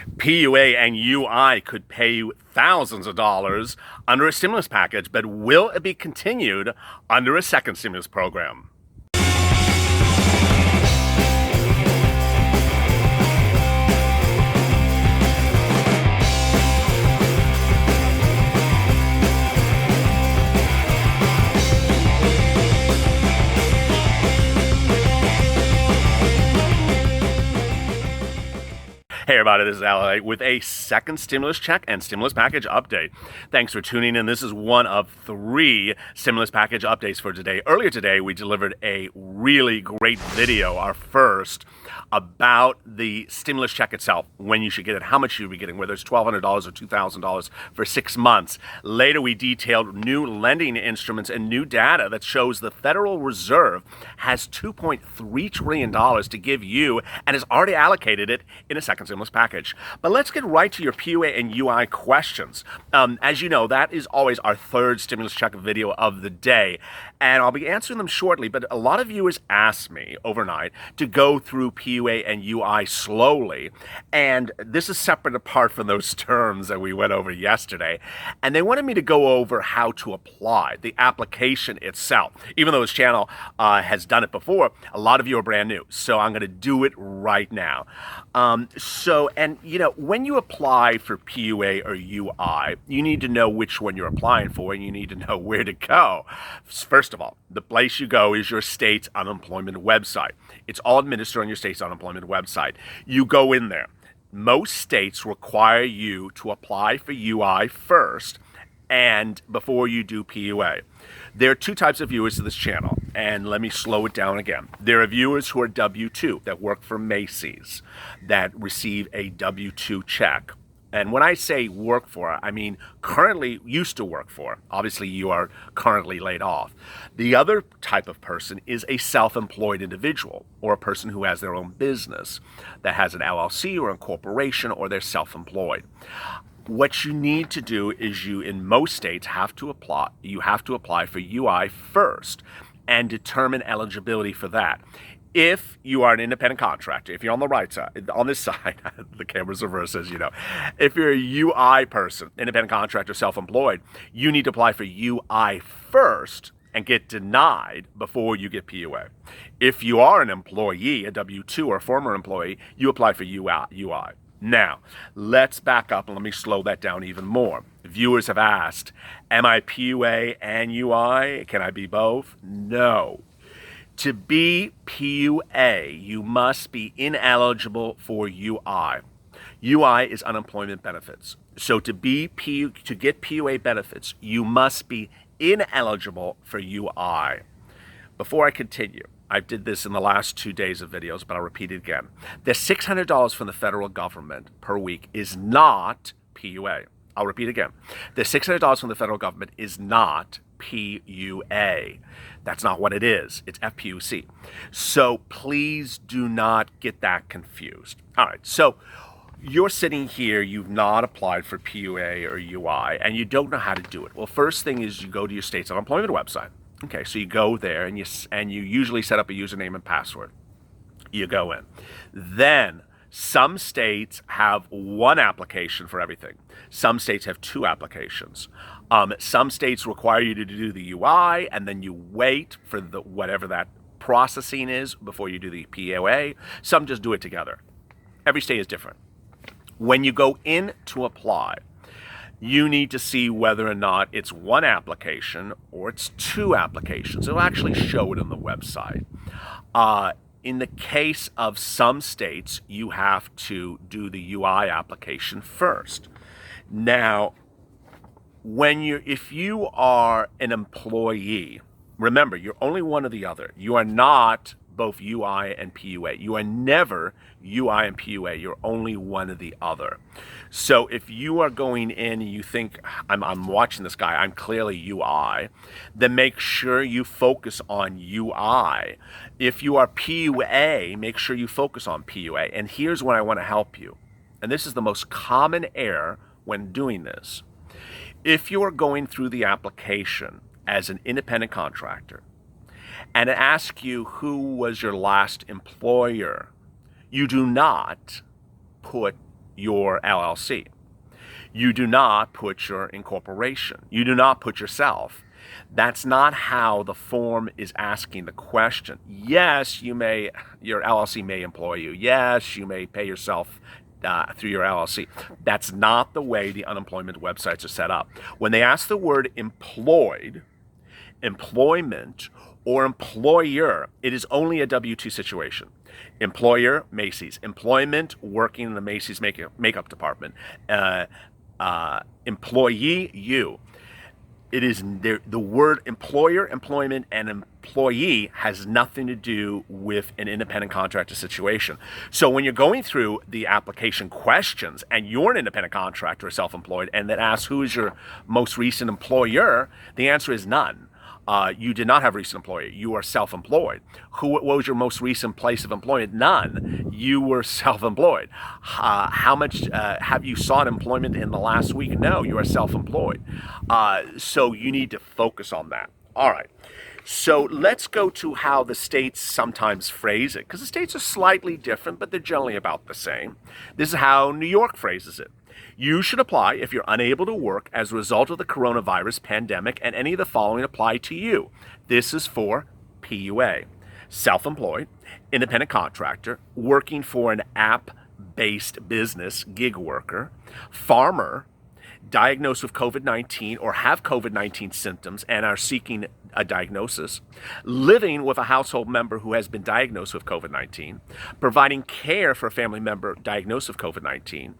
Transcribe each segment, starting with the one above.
PUA and UI could pay you thousands of dollars under a stimulus package, but will it be continued under a second stimulus program? Hey everybody, this is LALATE with a second stimulus check and stimulus package update. Thanks for tuning in. This is one of 3 stimulus package updates for today. Earlier today, we delivered a really great video, our first, about the stimulus check itself, when you should get it, how much you'll be getting, whether it's $1,200 or $2,000 for 6 months. Later, we detailed new lending instruments and new data that shows the Federal Reserve has $2.3 trillion to give you and has already allocated it in a second stimulus package. But let's get right to your PUA and UI questions. As you know, that is always our third stimulus check video of the day, and I'll be answering them shortly, but a lot of viewers asked me overnight to go through PUA and UI slowly, and this is separate apart from those terms that we went over yesterday, and they wanted me to go over how to apply the application itself. Even though this channel has done it before, a lot of you are brand new, so I'm going to do it right now. When you apply for PUA or UI, you need to know which one you're applying for, and you need to know where to go. First of all, the place you go is your state's unemployment website. It's all administered on your state's unemployment website. You go in there. Most states require you to apply for UI first and before you do PUA. There are 2 types of viewers to this channel, and let me slow it down again. There are viewers who are W-2, that work for Macy's, that receive a W-2 check. And when I say work for, I mean currently used to work for. Obviously, you are currently laid off. The other type of person is a self-employed individual, or a person who has their own business that has an LLC or a corporation, or they're self-employed. What you need to do is in most states, you have to apply for UI first and determine eligibility for that. If you are an independent contractor, if you're on the right side, on this side, the camera's reversed, as you know. If you're a UI person, independent contractor, self-employed, you need to apply for UI first and get denied before you get PUA. If you are an employee, a W-2 or a former employee, you apply for UI. Now, let's back up and let me slow that down even more. Viewers have asked, am I PUA and UI? Can I be both? No. To be PUA, you must be ineligible for UI. UI is unemployment benefits. So to get PUA benefits, you must be ineligible for UI. Before I continue, I did this in the last 2 days of videos, but I'll repeat it again. The $600 from the federal government per week is not PUA. I'll repeat again. The $600 from the federal government is not PUA. That's not what it is. It's FPUC. So please do not get that confused. All right, so you're sitting here, you've not applied for PUA or UI, and you don't know how to do it. Well, first thing is you go to your state's unemployment website. Okay, so you go there and you usually set up a username and password. You go in. Then some states have 1 application for everything. Some states have 2 applications. Some states require you to do the UI, and then you wait for whatever that processing is before you do the PUA. Some just do it together. Every state is different. When you go in to apply, you need to see whether or not it's 1 application or it's 2 applications. It'll actually show it on the website. In the case of some states, you have to do the UI application first. Now, if you are an employee, remember, you're only one or the other. You are not both UI and PUA. You are never UI and PUA. You're only one or the other. So if you are going in and you think, I'm watching this guy, I'm clearly UI, then make sure you focus on UI. If you are PUA, make sure you focus on PUA. And here's where I want to help you. And this is the most common error when doing this. If you are going through the application as an independent contractor, and it asks you who was your last employer, you do not put your LLC. You do not put your incorporation. You do not put yourself. That's not how the form is asking the question. Yes, your LLC may employ you. Yes, you may pay yourself through your LLC. That's not the way the unemployment websites are set up. When they ask the word employed, employment, or employer, it is only a W-2 situation. Employer, Macy's. Employment, working in the Macy's makeup department. Employee, you. It is the word employer, employment, and employee has nothing to do with an independent contractor situation. So when you're going through the application questions and you're an independent contractor or self-employed and that asks who is your most recent employer, the answer is none. You did not have a recent employer. You are self-employed. What was your most recent place of employment? None. You were self-employed. How much have you sought employment in the last week? No, you are self-employed. So you need to focus on that. All right. So let's go to how the states sometimes phrase it, because the states are slightly different, but they're generally about the same. This is how New York phrases it. You should apply if you're unable to work as a result of the coronavirus pandemic, and any of the following apply to you. This is for PUA. Self-employed, independent contractor, working for an app-based business, gig worker, farmer, diagnosed with COVID-19 or have COVID-19 symptoms and are seeking a diagnosis, living with a household member who has been diagnosed with COVID-19, providing care for a family member diagnosed with COVID-19,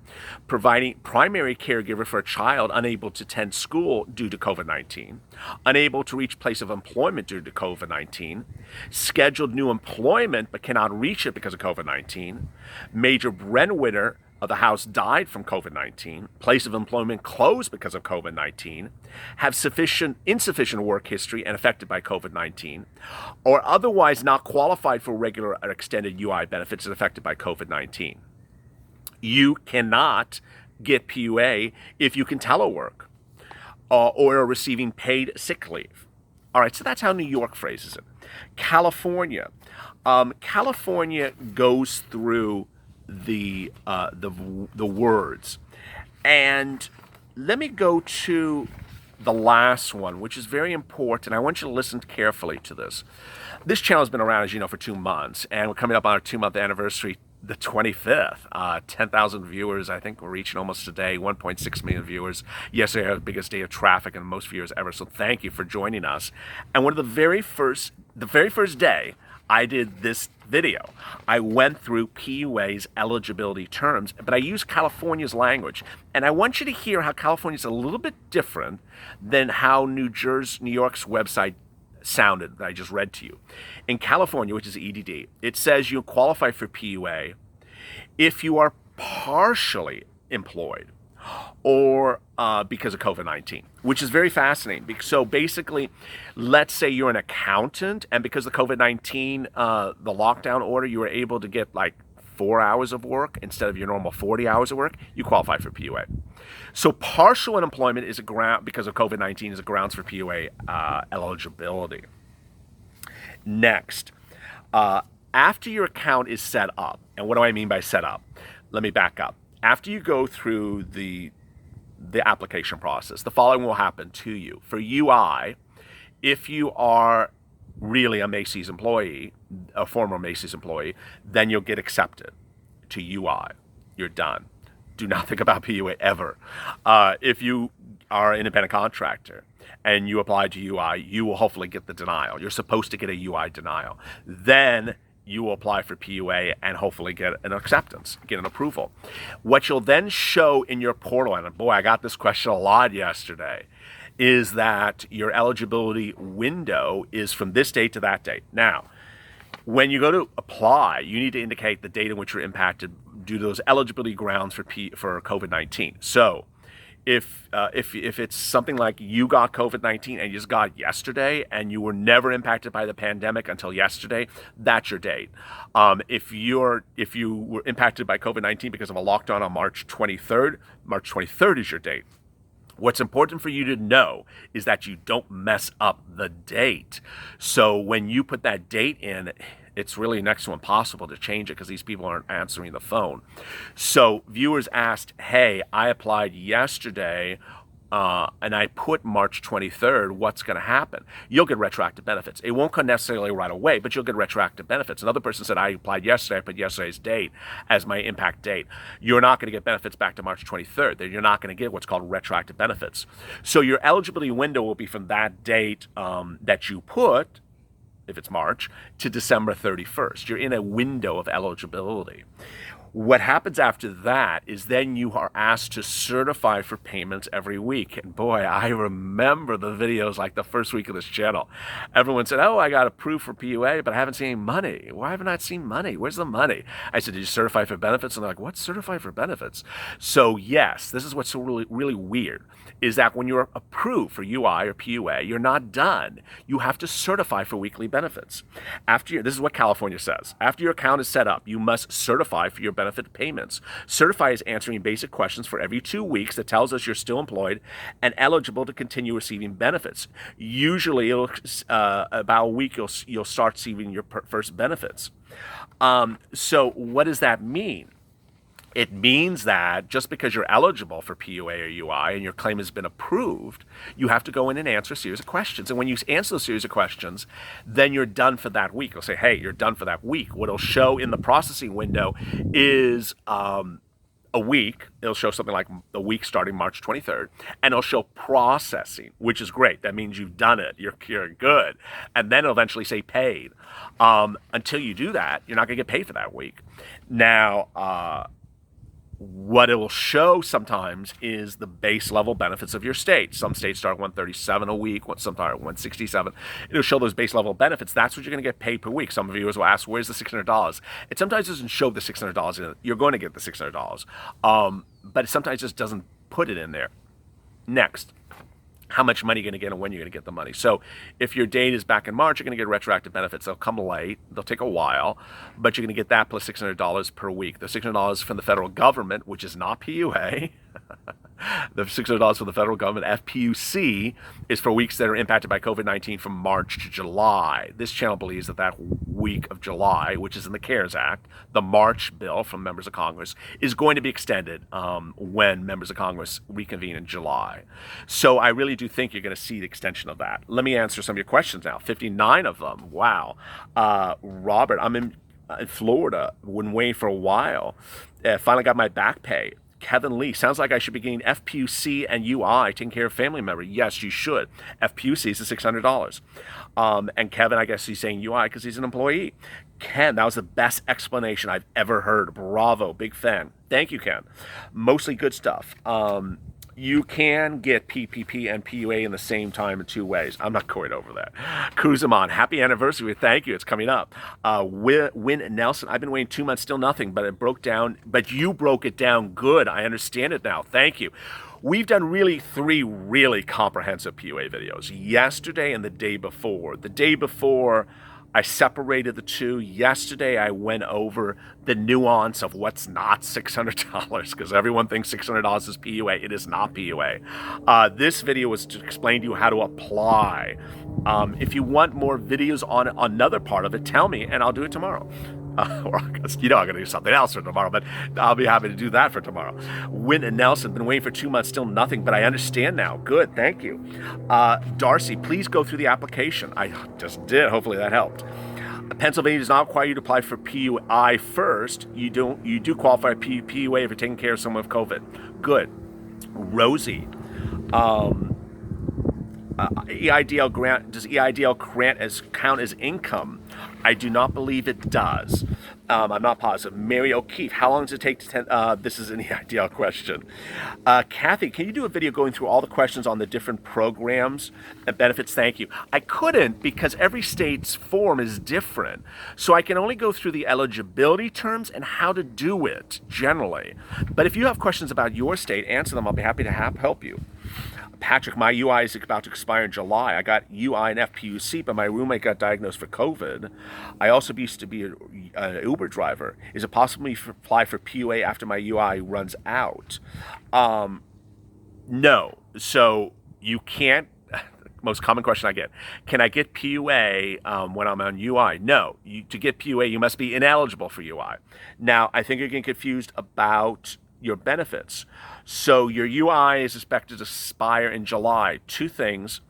providing primary caregiver for a child unable to attend school due to COVID-19, unable to reach place of employment due to COVID-19, scheduled new employment but cannot reach it because of COVID-19, major breadwinner of the house died from COVID-19, place of employment closed because of COVID-19, have insufficient work history and affected by COVID-19, or otherwise not qualified for regular or extended UI benefits and affected by COVID-19. You cannot get PUA if you can telework or are receiving paid sick leave. All right, so that's how New York phrases it. California. California goes through the words, and let me go to the last one, which is very important. I want you to listen carefully to this. This channel has been around, as you know, for 2 months, and we're coming up on our 2-month anniversary, the 25th. 10,000 viewers. I think we're reaching almost today, 1.6 million viewers. Yesterday, our biggest day of traffic and most viewers ever. So thank you for joining us. And the very first day I did this video, I went through PUA's eligibility terms, but I used California's language. And I want you to hear how California is a little bit different than how New York's website sounded that I just read to you. In California, which is EDD, it says you qualify for PUA if you are partially employed or because of COVID-19, which is very fascinating. So basically, let's say you're an accountant, and because of COVID-19, the lockdown order, you were able to get like 4 hours of work instead of your normal 40 hours of work, you qualify for PUA. So partial unemployment is a ground, because of COVID-19, is a grounds for PUA eligibility. Next, after your account is set up, and what do I mean by set up? Let me back up. After you go through the application process, the following will happen to you. For UI, if you are really a Macy's employee, a former Macy's employee, then you'll get accepted to UI. You're done. Do not think about PUA ever. If you are an independent contractor and you apply to UI, you will hopefully get the denial. You're supposed to get a UI denial. Then you will apply for PUA and hopefully get an acceptance, get an approval. What you'll then show in your portal, and boy, I got this question a lot yesterday, is that your eligibility window is from this date to that date. Now, when you go to apply, you need to indicate the date in which you're impacted due to those eligibility grounds for COVID-19. So if it's something like you got COVID-19 and you just got it yesterday and you were never impacted by the pandemic until yesterday, that's your date. If you were impacted by COVID-19 because of a lockdown on March 23rd is your date. What's important for you to know is that you don't mess up the date. So when you put that date in, It's really next to impossible to change it because these people aren't answering the phone. So viewers asked, hey, I applied yesterday and I put March 23rd, what's going to happen? You'll get retroactive benefits. It won't come necessarily right away, but you'll get retroactive benefits. Another person said, I applied yesterday, I put yesterday's date as my impact date. You're not going to get benefits back to March 23rd. You're not going to get what's called retroactive benefits. So your eligibility window will be from that date that you put, if it's March, to December 31st. You're in a window of eligibility. What happens after that is then you are asked to certify for payments every week. And boy, I remember the videos like the first week of this channel. Everyone said, oh, I got approved for PUA, but I haven't seen any money. Why haven't I seen money? Where's the money? I said, did you certify for benefits? And they're like, what's certify for benefits? So yes, this is what's so really weird, is that when you're approved for UI or PUA, you're not done. You have to certify for weekly benefits. This is what California says. After your account is set up, you must certify for your benefit payments. Certify is answering basic questions for every 2 weeks that tells us you're still employed and eligible to continue receiving benefits. Usually, about a week, you'll start receiving your first benefits. So what does that mean? It means that just because you're eligible for PUA or UI and your claim has been approved, you have to go in and answer a series of questions. And when you answer those series of questions, then you're done for that week. It'll say, hey, you're done for that week. What it'll show in the processing window is a week. It'll show something like a week starting March 23rd, and it'll show processing, which is great. That means you've done it. You're good. And then it'll eventually say paid. Until you do that, you're not going to get paid for that week. Now, what it will show sometimes is the base level benefits of your state. Some states start at 137 a week, some start at 167. It'll show those base level benefits. That's what you're going to get paid per week. Some viewers will ask, where's the $600? It sometimes doesn't show the $600 in it. You're going to get the $600, but it sometimes just doesn't put it in there. Next, how much money you're going to get and when you're going to get the money. So if your date is back in March, you're going to get retroactive benefits. They'll come late. They'll take a while, but you're going to get that plus $600 per week. The $600 from the federal government, which is not PUA. The $600 from the federal government, FPUC, is for weeks that are impacted by COVID-19 from March to July. This channel believes that that week of July, which is in the CARES Act, the March bill from members of Congress, is going to be extended when members of Congress reconvene in July. So I really do think you're going to see the extension of that. Let me answer some of your questions now. 59 of them. Wow. Robert, I'm in Florida. Been waiting for a while. Finally got my back pay. Kevin Lee, sounds like I should be getting FPUC and UI, taking care of family member. Yes, you should. FPUC is the $600. And Kevin, I guess he's saying UI because he's an employee. Ken, that was the best explanation I've ever heard. Bravo, big fan. Thank you, Ken. Mostly good stuff. You can get PPP and PUA in the same time in 2 ways. I'm not going over that. Kuzamon, happy anniversary. Thank you. It's coming up. Win Nelson, I've been waiting 2 months, still nothing, but it broke down. But you broke it down good. I understand it now. Thank you. We've done 3 really comprehensive PUA videos. Yesterday and the day before. The day before, I separated the two. Yesterday, I went over the nuance of what's not $600 because everyone thinks $600 is PUA. It is not PUA. This video was to explain to you how to apply. If you want more videos on another part of it, tell me and I'll do it tomorrow. Or I'm going to do something else for tomorrow, but I'll be happy to do that for tomorrow. Win and Nelson, been waiting for 2 months, still nothing, but I understand now. Good, thank you. Darcy, please go through the application. I just did. Hopefully that helped. Pennsylvania does not require you to apply for PUI first. You do qualify for PUA if you're taking care of someone with COVID. Good. Rosie, EIDL grant, does EIDL grant count as income? I do not believe it does. I'm not positive. Mary O'Keefe, how long does it take to this is an EIDL question. Kathy, can you do a video going through all the questions on the different programs and benefits? Thank you. I couldn't because every state's form is different. So I can only go through the eligibility terms and how to do it generally. But if you have questions about your state, answer them. I'll be happy to help you. Patrick, my UI is about to expire in July. I got UI and FPUC, but my roommate got diagnosed for COVID. I also used to be an Uber driver. Is it possible to apply for PUA after my UI runs out? No. So you can't. most common question I get. Can I get PUA when I'm on UI? No. To get PUA, you must be ineligible for UI. Now, I think you're getting confused about your benefits. So your UI is expected to expire in July. Two things.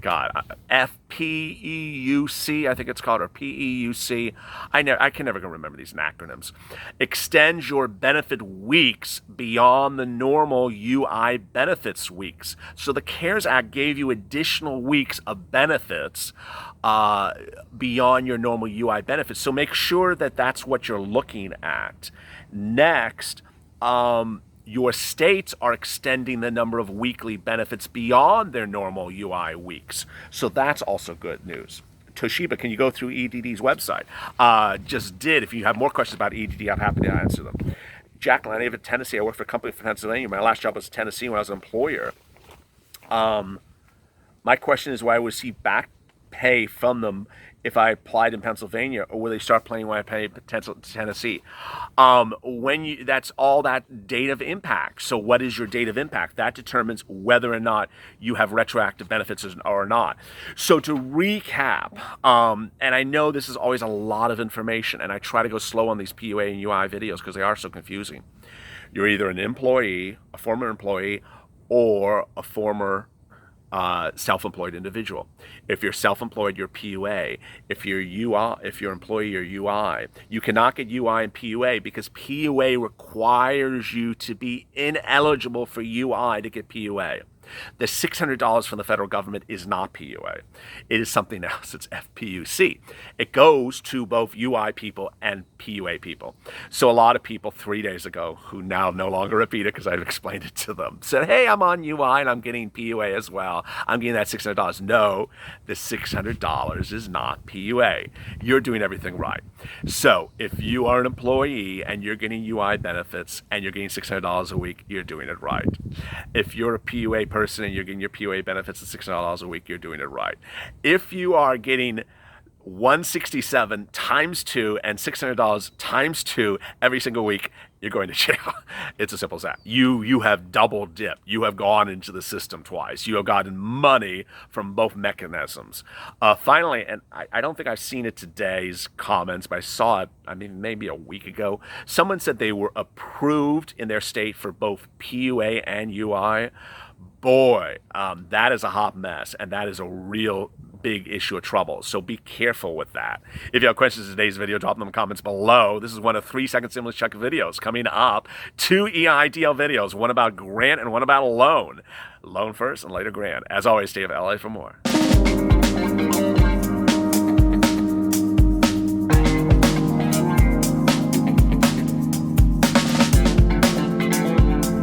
God, FPEUC, I think it's called, or PEUC. I can never remember these acronyms. Extends your benefit weeks beyond the normal UI benefits weeks. So the CARES Act gave you additional weeks of benefits beyond your normal UI benefits. So make sure that that's what you're looking at. Next, your states are extending the number of weekly benefits beyond their normal UI weeks. So that's also good news. Toshiba, can you go through EDD's website? Just did. If you have more questions about EDD, I'm happy to answer them. Jacqueline, I live in Tennessee. I work for a company from Pennsylvania. My last job was in Tennessee when I was an employer. My question is, why would see back pay from them if I applied in Pennsylvania, or will they start paying when I pay Tennessee? That's all that date of impact. So what is your date of impact? That determines whether or not you have retroactive benefits or not. So to recap, and I know this is always a lot of information, and I try to go slow on these PUA and UI videos because they are so confusing. You're either an employee, a former employee, or a former self-employed individual. If you're self-employed, you're PUA. If you're employee, you're UI. You cannot get UI and PUA because PUA requires you to be ineligible for UI to get PUA. The $600 from the federal government is not PUA. It is something else. It's FPUC. It goes to both UI people and PUA people. So a lot of people 3 days ago, who now no longer repeat it because I've explained it to them, said, hey, I'm on UI and I'm getting PUA as well. I'm getting that $600. No, the $600 is not PUA. You're doing everything right. So if you are an employee and you're getting UI benefits and you're getting $600 a week, you're doing it right. If you're a PUA person and you're getting your PUA benefits at $600 a week, you're doing it right. If you are getting $167 times 2 and $600 times 2 every single week, you're going to jail. It's as simple as that. You have double dipped. You have gone into the system twice. You have gotten money from both mechanisms. Finally, and I don't think I've seen it today's comments, but I saw it, maybe a week ago. Someone said they were approved in their state for both PUA and UI. Boy, that is a hot mess, and that is a real big issue of trouble. So be careful with that. If you have questions in today's video, drop them in the comments below. This is one of 3-second stimulus check videos coming up. 2 EIDL videos, one about grant and one about loan. Loan first and later grant. As always, stay with LA for more.